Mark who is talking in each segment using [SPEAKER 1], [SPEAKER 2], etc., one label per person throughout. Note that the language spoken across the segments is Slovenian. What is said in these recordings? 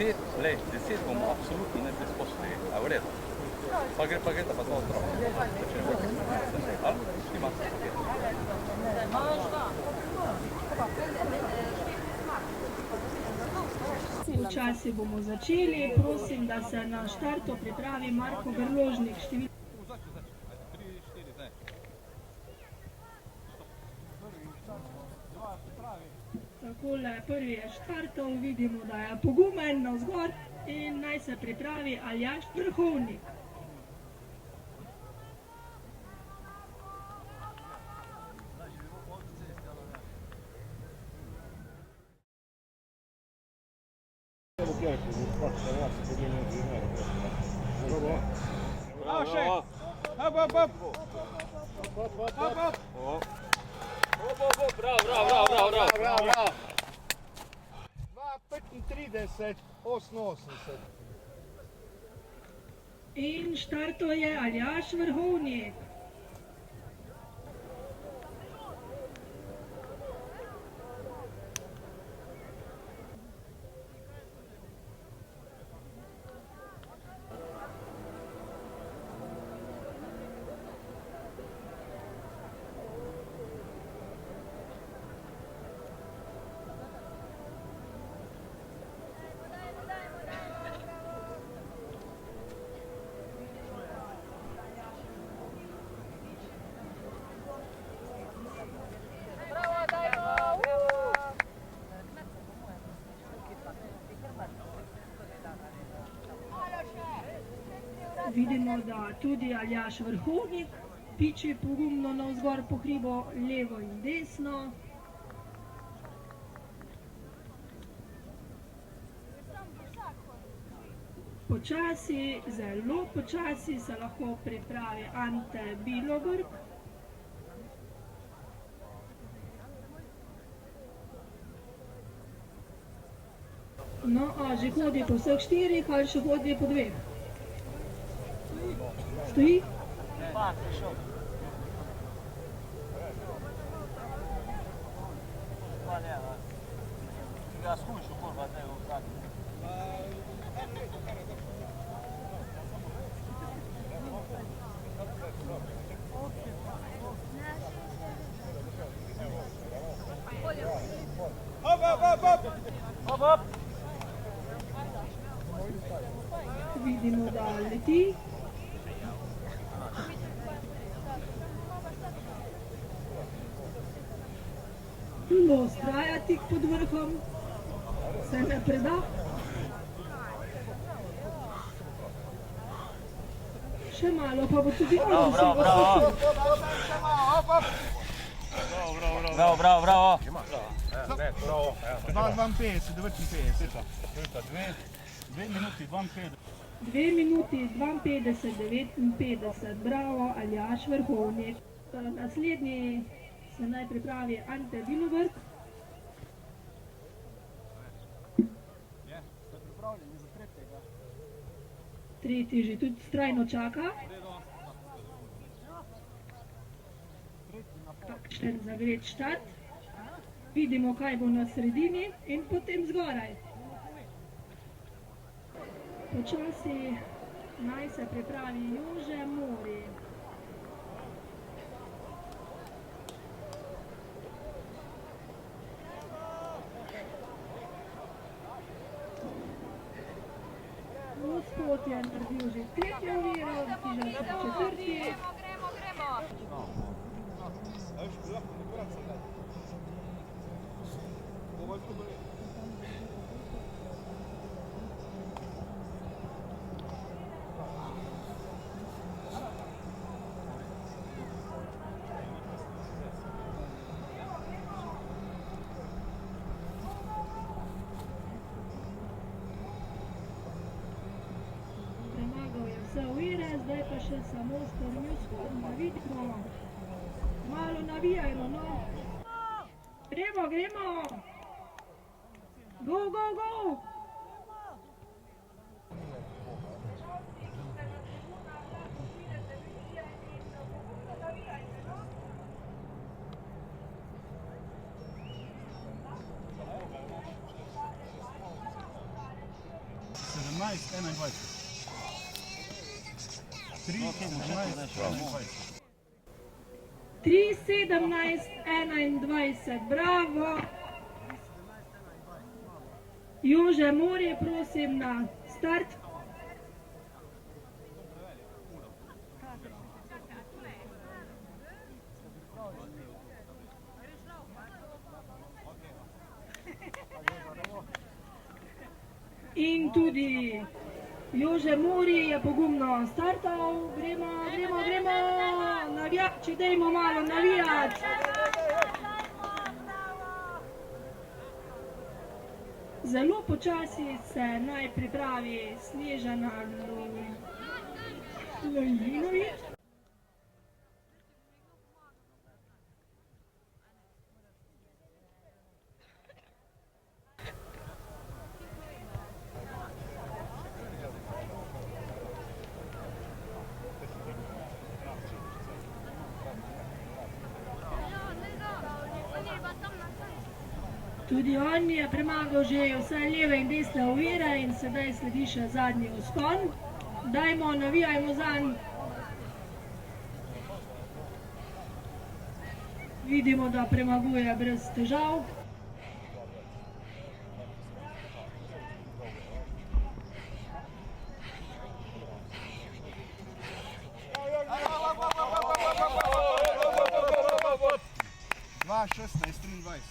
[SPEAKER 1] 10 bomo absolutno ne prispostili, a v redu. Pa gre ta pa to otrok.
[SPEAKER 2] Počasi bomo začeli, prosim, da se na štartu pripravi Marko Brložnik, Takole, prvi je štartov, vidimo, da je pogumen navzgor in naj se pripravi Aljaž Vrhovnik.
[SPEAKER 3] Bravo, še! Hop, hop, hop! Hop, hop! Bravo! 2:35, 88.
[SPEAKER 2] In štartov je Aljaž Vrhovnik. Vidimo, da tudi Aljaž Vrhovnik piči pogumno navzgor po hribu, levo in desno. Počasi, zelo počasi se lahko pripravi Ante Bilobrk. No, a že hodi po vseh štirih ali še hodi po dveh? Stoji?
[SPEAKER 4] Pa, prišel. Pa ne, ki ga skušal kurva zdaj v zadnji. Hop, hop!
[SPEAKER 2] Vidimo, da leti. Bo vztraja tik pod vrhom, se ne preda. Še malo, pa bo tudi on dosegel svoj cilj.
[SPEAKER 4] Bravo!
[SPEAKER 3] 2 minuti 52,
[SPEAKER 2] 2:52, bravo, Aljaž Vrhovnik. Naslednji se naj pripravi Ante Bilobrk. Tretji že tudi vztrajno čaka. Takšen zagret štart. Vidimo, kaj bo na sredini in potem zgoraj. Počasi naj se pripravi Jože Mori. Gospod je naredil že tretjo oviro, približal se četrti.
[SPEAKER 5] Gremo!
[SPEAKER 2] Premagal je vse ovire, zdaj pa še samo strmil spodnjo. Vidimo, malo navijajmo, no. Gremo! Go! 3:17:21, bravo. Jože Morje, prosim na start. In tudi Jože Morje je pogumno startal. Gremo, navijači, dajmo malo navijati. Zelo počasi se naj pripravi Snežana Lojinović. Tudi on je premagal že vse leve in desne ovire in sedaj sledi še zadnji vzpon. Dajmo, navijajmo zanj. Vidimo, da premaguje brez težav.
[SPEAKER 3] Dva, 16, 23.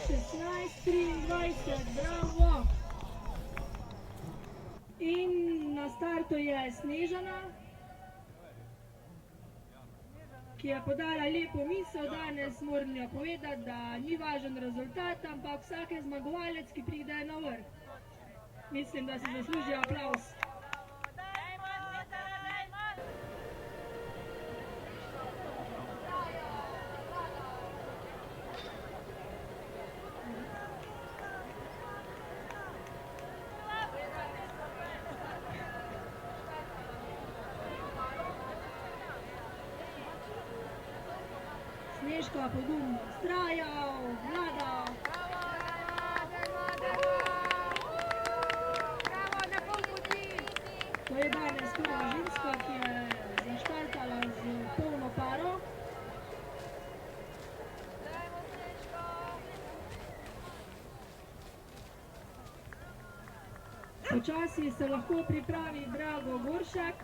[SPEAKER 2] 16:23, bravo. In na startu je Snežana, ki je podala lepo misel. Danes moram jo povedati, da ni važen rezultat, ampak vsak je zmagovalec, ki pride na vrh. Mislim, da si zasluži aplavz. Snežka pogumno vztrajal, vladal. To je danes prva ženska, ki je zaštartala z polno paro. Počasi se lahko pripravi Drago Goršek.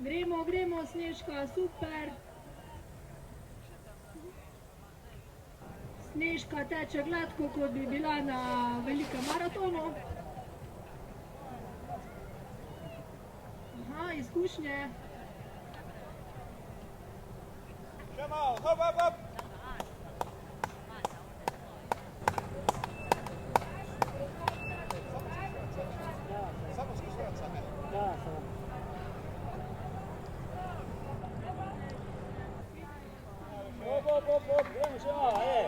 [SPEAKER 2] Gremo, Snežka, super. Snežka teče gladko, kot bi bila na velikem maratonu. Aha, izkušnje.
[SPEAKER 3] Še malo, hop, hop, hop. Samo skušati same.
[SPEAKER 4] Ja, samo. Hop, gremo še malo, ajde.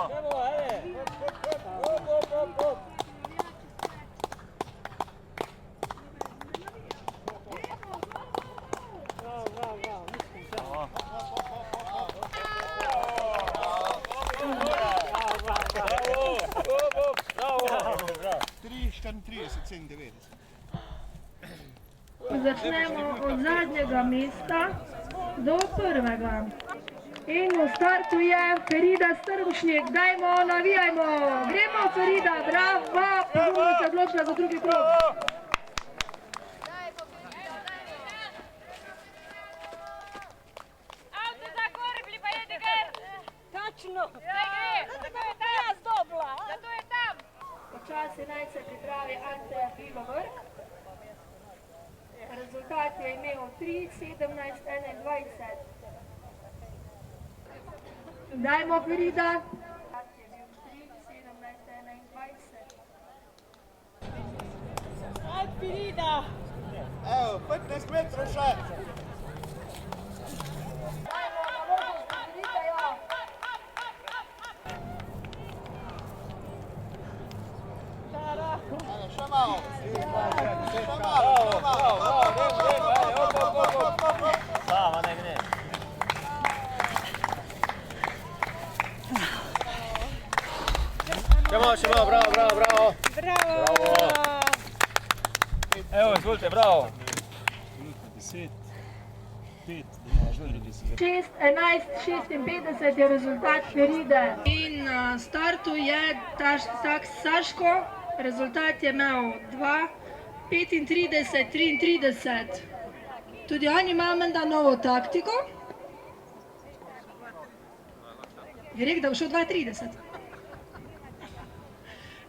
[SPEAKER 4] Gremo, ajde. Hop. Bravo, mislim se. Bravo.
[SPEAKER 3] 3:34:97.
[SPEAKER 2] Začnemo od zadnjega mesta do prvega. In v startu je Ferida Strmšnik. Dajmo, navijajmo. Gremo, Ferida, bravo. Pogumno se odločila za drugi krog.
[SPEAKER 5] Avto za Korbli pa je degar. Tačno. Zato je tam. Jaz dobla. Zato je tam.
[SPEAKER 2] Počasi naj se pripravi Ante Filovrk. Rezultat je imel 3:17:21. Dajmo, Ferida. Rezultat je bil 3:17:21.
[SPEAKER 5] Aj, Ferida.
[SPEAKER 3] Evo, 15 metrov še. Ajde, še malo.
[SPEAKER 4] Sama ne gre.
[SPEAKER 3] Bravo, bravo, bravo, bravo.
[SPEAKER 5] Bravo!
[SPEAKER 4] Evo, izvolite, bravo.
[SPEAKER 3] 10, 5,
[SPEAKER 2] 6, 11, 56 je rezultat Feride. In na startu je Saško, rezultat je imel 2, 35, 33. Tudi on ima menda novo taktiko. Je rekel, da bo šel 2,30.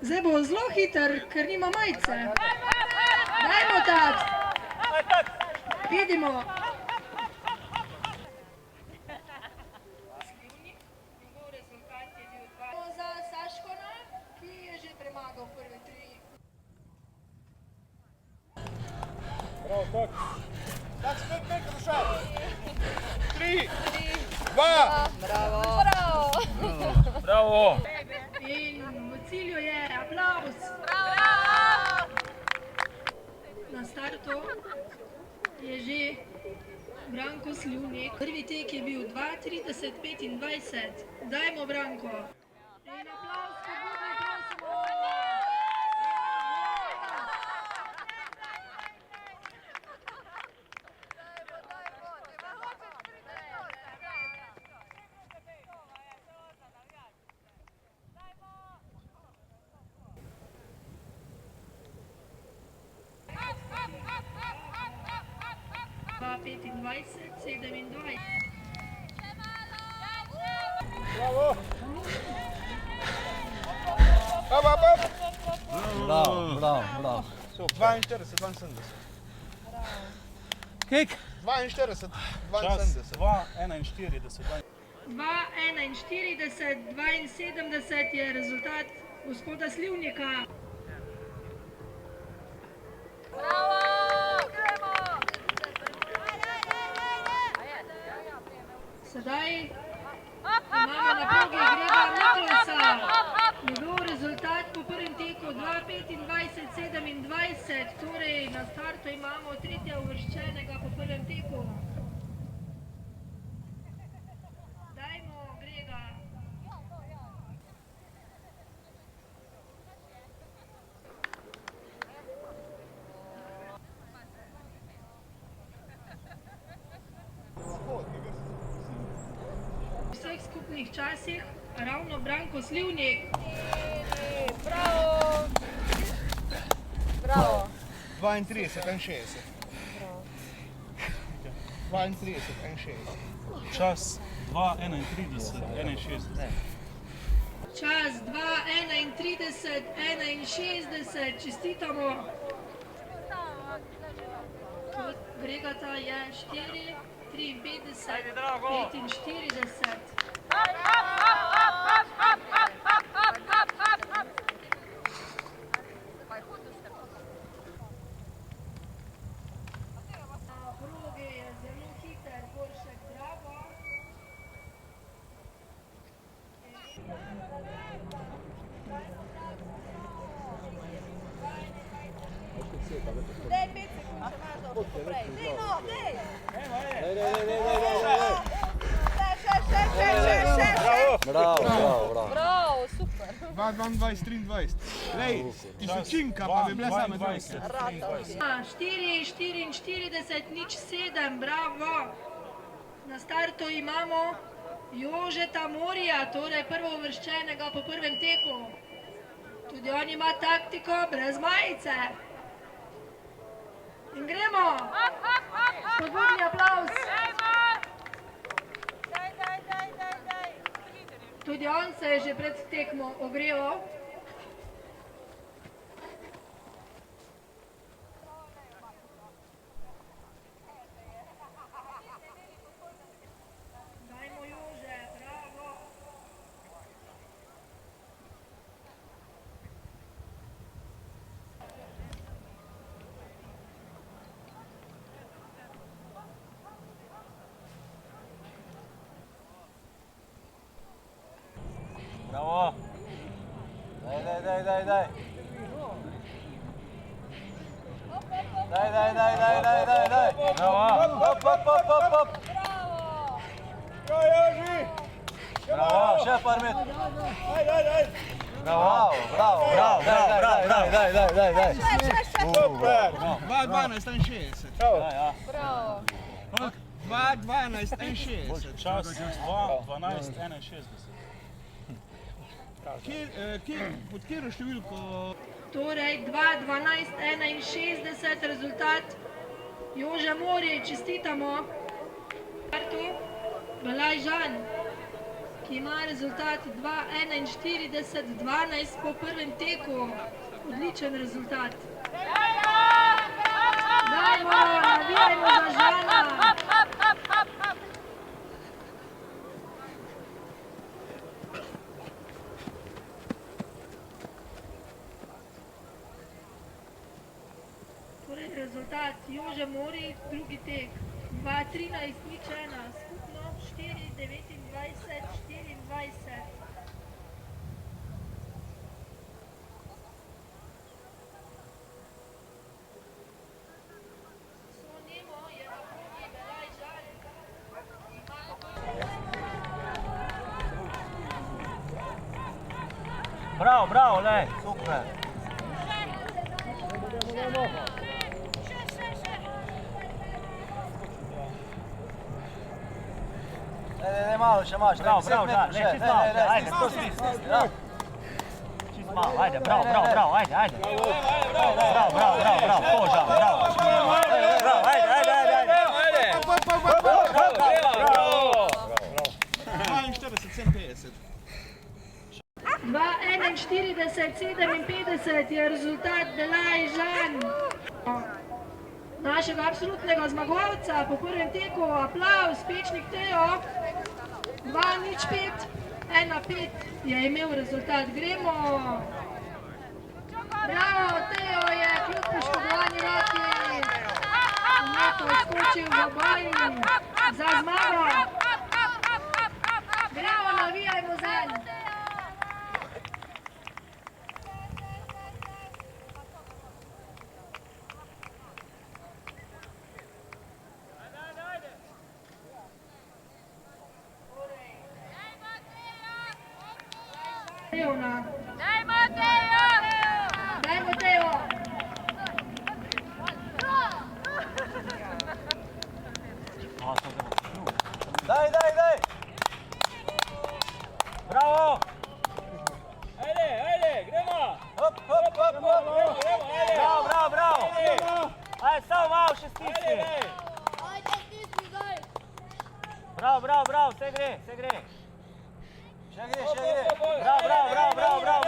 [SPEAKER 2] Zdaj bo zelo hiter, ker nima majice. Dajmo tak. Vidimo. Njegov rezultat je bil 2. Za Saškona, ki je že premagal prve 3.
[SPEAKER 3] Bravo, tak. Tak, spet, rušaj. 3, 2.
[SPEAKER 4] Bravo.
[SPEAKER 2] In v cilju je aplavz. Na startu je že Branko Slivnik. Prvi tek je bil 2:30:25. Dajmo, Branko. In aplavz, pobudnik, prosimo. Pa 25, 27.
[SPEAKER 3] Bravo. Hop, hop, hop.
[SPEAKER 4] Bravo, bravo, bravo.
[SPEAKER 3] 42, 72.
[SPEAKER 4] Kik?
[SPEAKER 3] 42,
[SPEAKER 6] Čas
[SPEAKER 3] 72.
[SPEAKER 6] 2:41.
[SPEAKER 2] 2:41, 72 je rezultat gospoda Slivnika. Sedaj imamo na progi Grega Nikolasa. Njegov rezultat po prvem teku 2:25:27, torej na startu imamo tretja uvrščenega po prvem teku. Dajmo Grega. V vseh skupnih časih ravno Branko Slivnik.
[SPEAKER 5] Bravo! Bravo!
[SPEAKER 3] 32, 61. 32, 61.
[SPEAKER 6] Čas 2:31, 61.
[SPEAKER 2] Čas 2:31:61, čestitamo. Gregata je 4:53:45. Na progi je zelo hiter Boršek Drago.
[SPEAKER 5] Daj 5 sekund, če imaš dobro poprej. Dej no, dej! Še!
[SPEAKER 4] Bravo, bravo, bravo.
[SPEAKER 5] Bravo, super!
[SPEAKER 3] 22, 23. Lej, tisočinka pa bi bila sama
[SPEAKER 6] 22, 23.
[SPEAKER 2] 4:44:07, bravo. Na startu imamo Jožeta Morija, torej prvouvrščenega po prvem teku. Tudi on ima taktiko brez majice. In gremo! Spodbudni aplavz! Tudi on se je že pred tekmo ogreval. Dajmo Jože, bravo!
[SPEAKER 4] Bravo. Daj. Daj. Bravo. Hop.
[SPEAKER 3] Ja, Joži!
[SPEAKER 4] Bravo, še par metrov.
[SPEAKER 3] Daj!
[SPEAKER 4] Bravo, bravo, bravo, bravo, daj.
[SPEAKER 3] Super! 2:12:61.
[SPEAKER 5] Bravo.
[SPEAKER 3] 2:12:61.
[SPEAKER 6] Čas 2:12:61.
[SPEAKER 3] Pod katero številko?
[SPEAKER 2] Torej 2:12:61 rezultat. Jože Mori, čestitamo. Balaj Žan, ki ima rezultat 2:41:12 po prvem teku. Odličen rezultat. Dajmo, navijajmo za Žana. Torej rezultat Jože Mori, drugi tek 2:13:01, skupno 4:29:24. Sonimo je na progi Balaj Žan.
[SPEAKER 4] Bravo, bravo, lej, super. Ne, malo še imaš,
[SPEAKER 7] Bravo, bravo, Žan, ne, čist malo, ajde, spusti. Čist malo, ajde, bravo, ajde. Bravo, to Žan, bravo. Bravo, ajde.
[SPEAKER 3] 42:57.
[SPEAKER 2] 2:41:57 je rezultat Balaj Žan. Našega absolutnega zmagovalca po prvem teku, aplavz, Pečnik Teo. 2:05, 1:05 je imel rezultat. Gremo. Bravo, Teo je kljub poškodovani roki umetno skočil v boj za zmago. Gremo, navijajmo zanj.
[SPEAKER 5] Dajmo, Teo!
[SPEAKER 2] Dajmo, Teo!
[SPEAKER 4] Daj! Bravo!
[SPEAKER 7] Ajde, gremo!
[SPEAKER 4] Hop!
[SPEAKER 7] Bravo! Ajde, samo malo še stisni. Bravo, vse gre.
[SPEAKER 4] Še gre!
[SPEAKER 7] Bravo! Bravo,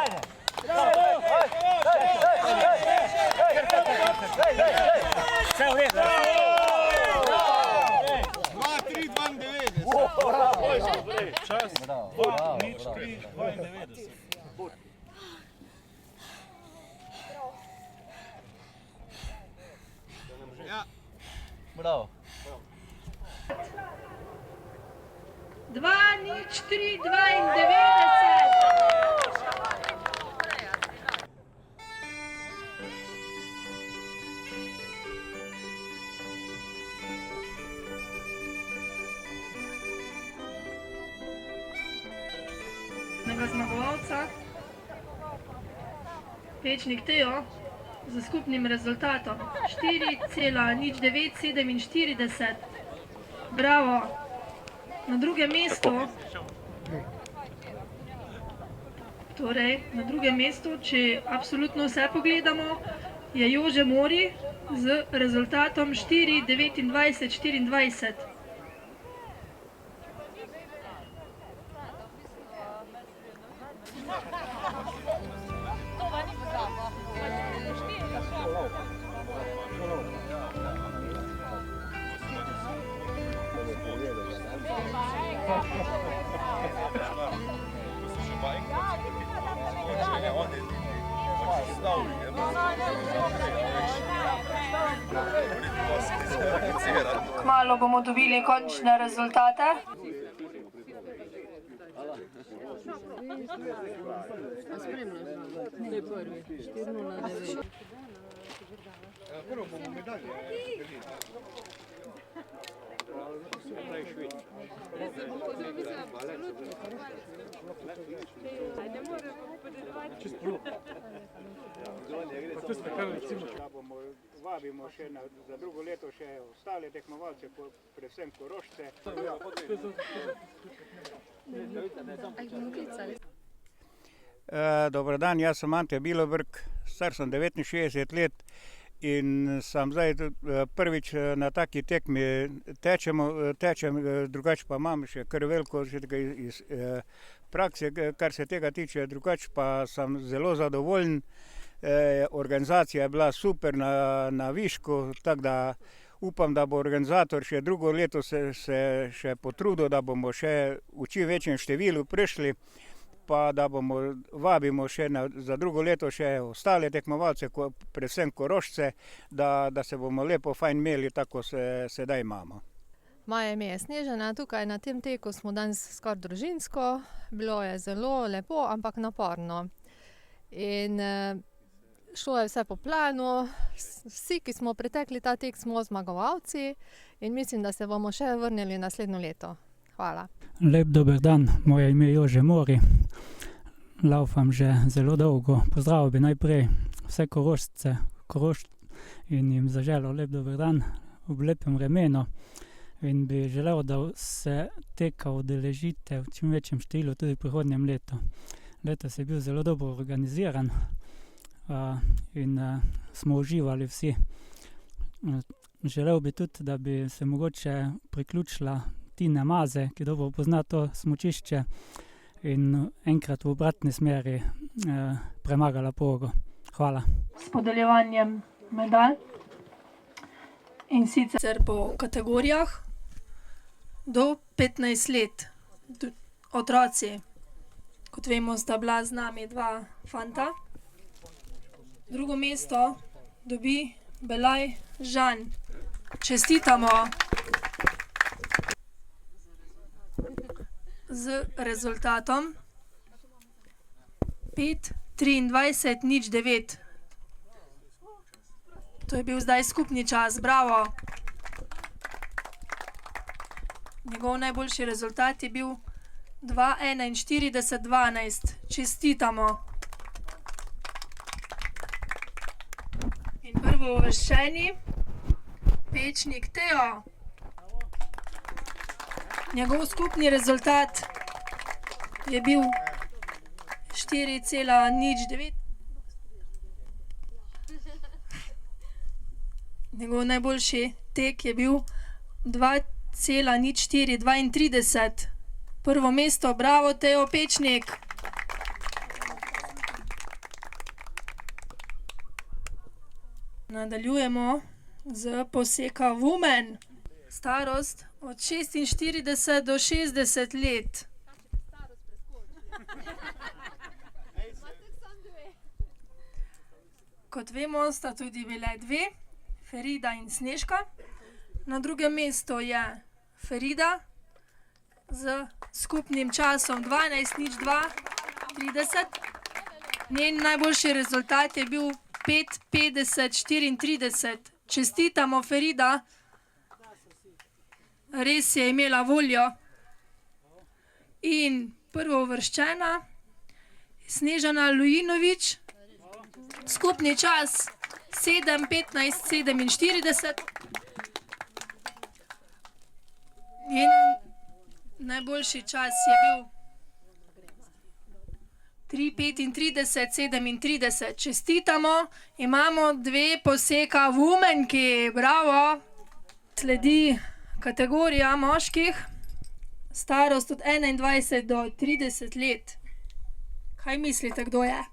[SPEAKER 7] ajde. Vse v redu.
[SPEAKER 3] 2:03:92.
[SPEAKER 6] Čas 2:03:92.
[SPEAKER 3] Ja.
[SPEAKER 4] Bravo.
[SPEAKER 2] 2:03:92. Zmagovalca Pečnik Teo z skupnim rezultatom 4:09:47. Bravo. Na drugem mestu, če absolutno vse pogledamo, je Jože Mori z rezultatom 4:29:24. Kmalu bomo dobili končne rezultate. Spremno, prvi, 4:09.
[SPEAKER 3] Prvo bomo medalje delili.
[SPEAKER 8] Da bomo vabimo še za drugo leto še ostale tekmovalce, predvsem Korošce.
[SPEAKER 9] Dobar dan, jaz sem Ante Bilobrg, star sem 69 let in sem zdaj prvič na taki tekmi tečem, drugače pa imam še kar veliko iz prakse, kar se tega tiče, drugače pa sem zelo zadovoljen. Organizacija je bila super na višku, tako da upam, da bo organizator še drugo leto se še potrudil, da bomo še v čim večjem številu prišli, pa da vabimo še za drugo leto še ostale tekmovalce, predvsem Korošce, da se bomo lepo fajn imeli, tako se sedaj imamo.
[SPEAKER 10] Moje ime je Snežana, tukaj na tem teku smo danes skoraj družinsko, bilo je zelo lepo, ampak naporno. In šlo je vse po planu, vsi, ki smo pretekli ta tek, smo zmagovalci in mislim, da se bomo še vrnili naslednjo leto. Hvala.
[SPEAKER 11] Lep dober dan, moje ime je Jože Mori, laufam že zelo dolgo. Pozdravil bi najprej vse Korošce in jim zaželel lep dober dan v lepem vremenu in bi želel, da se teka udeležite v čim večjem številu tudi v prihodnjem letu. Letos je bil zelo dobro organiziran in smo uživali vsi. Želel bi tudi, da bi se mogoče priključila Tina Maze, ki dobro pozna to smučišče in enkrat v obratni smeri premagala progo. Hvala.
[SPEAKER 2] S podeljevanjem medalj in sicer po kategorijah do 15 let. Otroci, kot vemo, sta bila z nami dva fanta. Drugo mesto dobi Belaj Žan. Čestitamo. Z rezultatom 5:23:09. To je bil zdaj skupni čas, bravo. Njegov najboljši rezultat je bil 2:41:12. Čestitamo. In prvouvrščeni Pečnik Teo. Njegov skupni rezultat je bil 4:09. Njegov najboljši tek je bil 2:04:32. Prvo mesto, bravo Teo Pečnik. Nadaljujemo z poseka Women. Starost od 46 do 60 let. Kot vemo, sta tudi bile dve, Ferida in Snežka. Na drugem mestu je Ferida z skupnim časom 12:02:30. Njen najboljši rezultat je bil 5:50:34. Čestitamo, Ferida. Res je imela voljo. In prvouvrščena Snežana Lujinović, skupni čas 7:15:47. In najboljši čas je bil 3:35:37. Čestitamo, imamo dve poseka Womenki, bravo. Sledi kategorija moških, starost od 21 do 30 let. Kaj mislite, kdo je?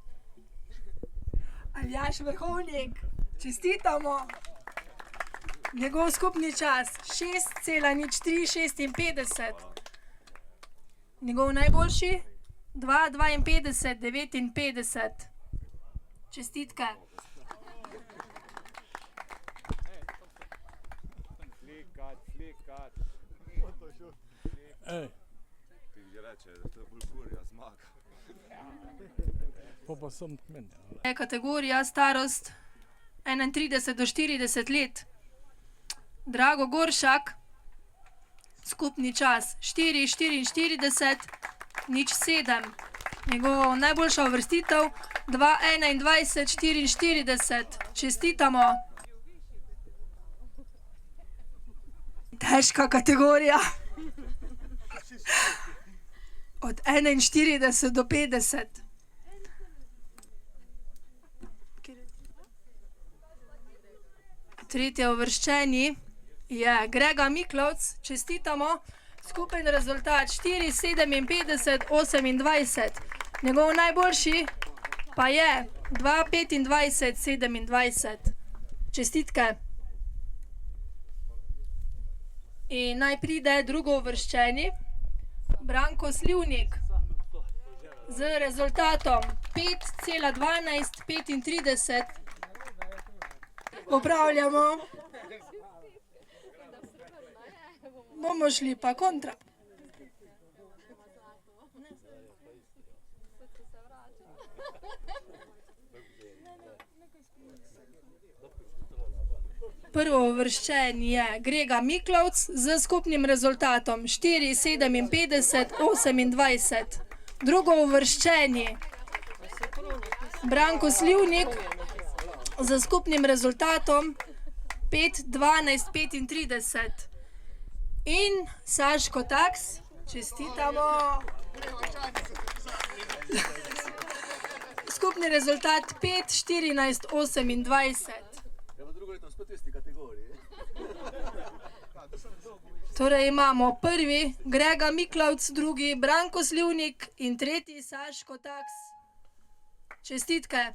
[SPEAKER 2] Aljaž Vrhovnik, čestitamo. Njegov skupni čas 6:03:56. Njegov najboljši 2:52:59. Čestitke.
[SPEAKER 3] Ti reče, da to je bolj kurja zmaga.
[SPEAKER 2] Kategorija starost 31 do 40 let. Drago Goršak, skupni čas 4:44:07. Njegova najboljša uvrstitev 2:21:44. Čestitamo. Težka kategorija. Od 41 do 50. Tretje uvrščeni je Grega Miklovc, čestitamo. Skupen rezultat 4:57:28. Njegov najboljši pa je 2:25:27. Čestitke. In naj pride drugouvrščeni Branko Slivnik z rezultatom 5:12:35. Popravljamo. Bomo šli pa kontra. Prvouvrščen je Grega Miklovc z skupnim rezultatom 4:57:28. Drugouvrščeni Branko Slivnik z skupnim rezultatom 5:12:35. In Saško Taks, čestitamo. Skupni rezultat 5:14:28. Torej imamo prvi Grega Miklovc, drugi Branko Slivnik in tretji Saško Taks. Čestitke.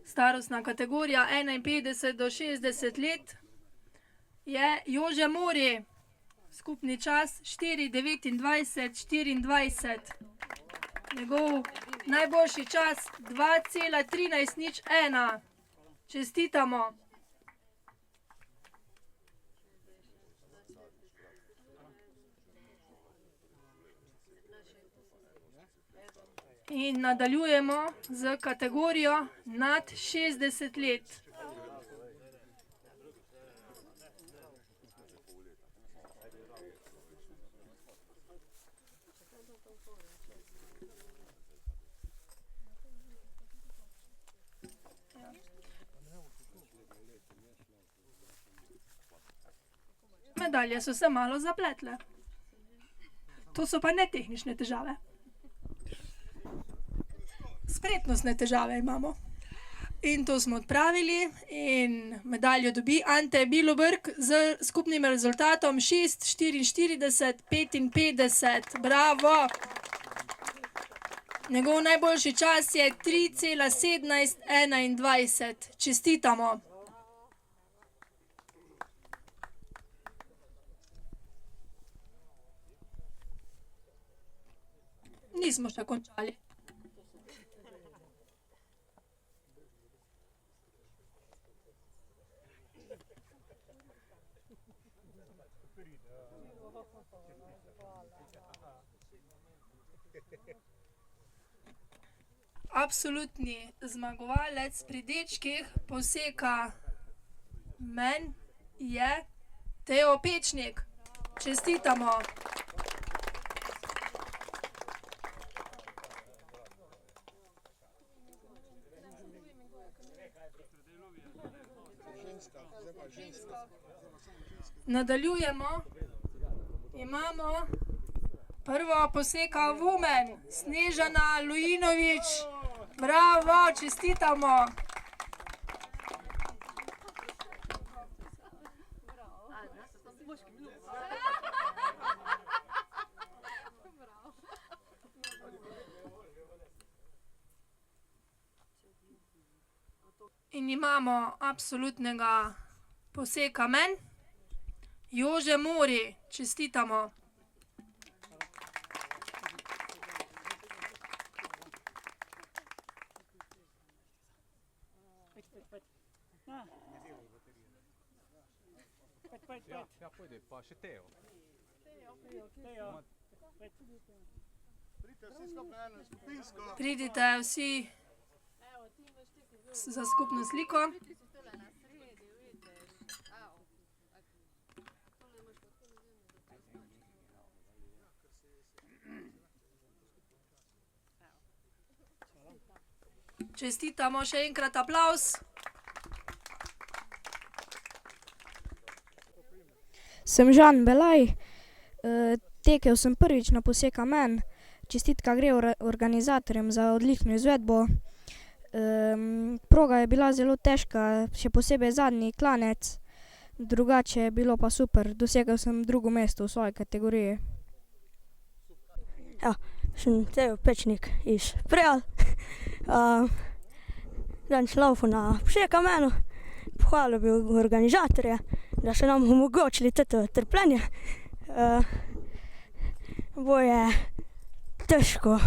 [SPEAKER 2] Starostna kategorija 51 do 60 let je Jože Mori. Skupni čas 4:29:24. Njegov najboljši čas 2:13:01. Čestitamo. In nadaljujemo z kategorijo nad 60 let. Medalje so se malo zapletle. To so pa ne tehnične težave. Spretnostne težave imamo. In to smo odpravili in medaljo dobi Ante Bilobrk z skupnim rezultatom 6:44:55. Bravo! Njegov najboljši čas je 3:17:21. Čestitamo. Nismo še končali. Absolutni zmagovalec pri dečkih poseka men je Teo Pečnik. Čestitamo. Nadaljujemo. Imamo prvo poseka Women, Snežana Lujinovič. Bravo, čestitamo. In imamo absolutnega poseka men, Jože Mori. Čestitamo.
[SPEAKER 1] Ja, pojdi, pa še Teo.
[SPEAKER 2] Pridite vsi za skupno sliko. Čestitamo še enkrat aplavz.
[SPEAKER 12] Sem Žan Belaj, tekel sem prvič na poseka-men. Čestitka gre organizatorjem za odlično izvedbo. Proga je bila zelo težka, še posebej zadnji klanec, drugače je bilo pa super. Dosegel sem drugo mesto v svoji kategoriji.
[SPEAKER 13] Ja, sem Tejo Pečnik iz Prejalj. Danes laufal na poseka-menu, pohvalil bi organizatorje, da so nam omogočili to trpljenje. Bo je težko,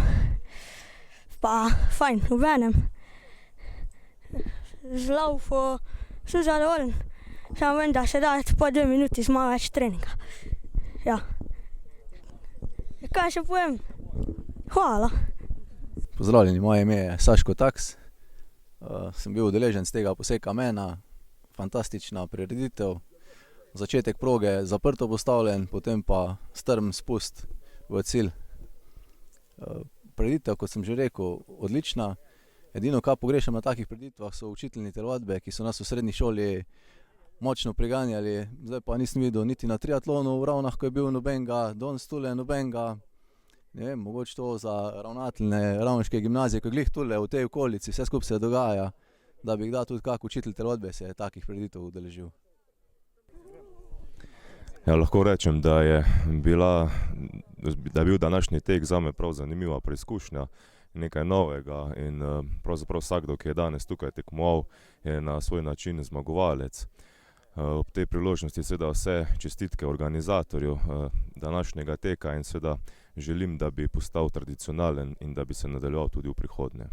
[SPEAKER 13] pa fajn obenem. Z laufo sem zadovoljen, samo vem, da se da po 2 minuti z malo več treninga. Ja. Kaj še povem? Hvala.
[SPEAKER 14] Pozdravljeni, moje ime je Saško Taks. Sem bil udeležen z tega poseka-mena, fantastična prireditev. Začetek proge zaprto postavljen, potem pa strm spust v cilj. Prireditev, kot sem že rekel, odlična. Edino, kar pogrešam na takih prireditvah, so učiteljni telovadbe, ki so nas v srednji šoli močno priganjali. Zdaj pa nisem videl niti na triatlonu v Ravnah, ko je bil nobenega, danes tule nobenega. Ne vem, mogoče to za ravnatelje ravniške gimnazije, ko glih tule v tej okolici, vse skupaj se dogaja, da bi kdaj tudi kak učitelj telovadbe se takih prireditev udeležil.
[SPEAKER 15] Ja, lahko rečem, da je bil današnji tek zame prav zanimiva preizkušnja, nekaj novega in pravzaprav vsakdo, ki je danes tukaj tekmoval, je na svoj način zmagovalec. Ob tej priložnosti seveda vse čestitke organizatorju današnjega teka in seveda želim, da bi postal tradicionalen in da bi se nadaljeval tudi v prihodnje.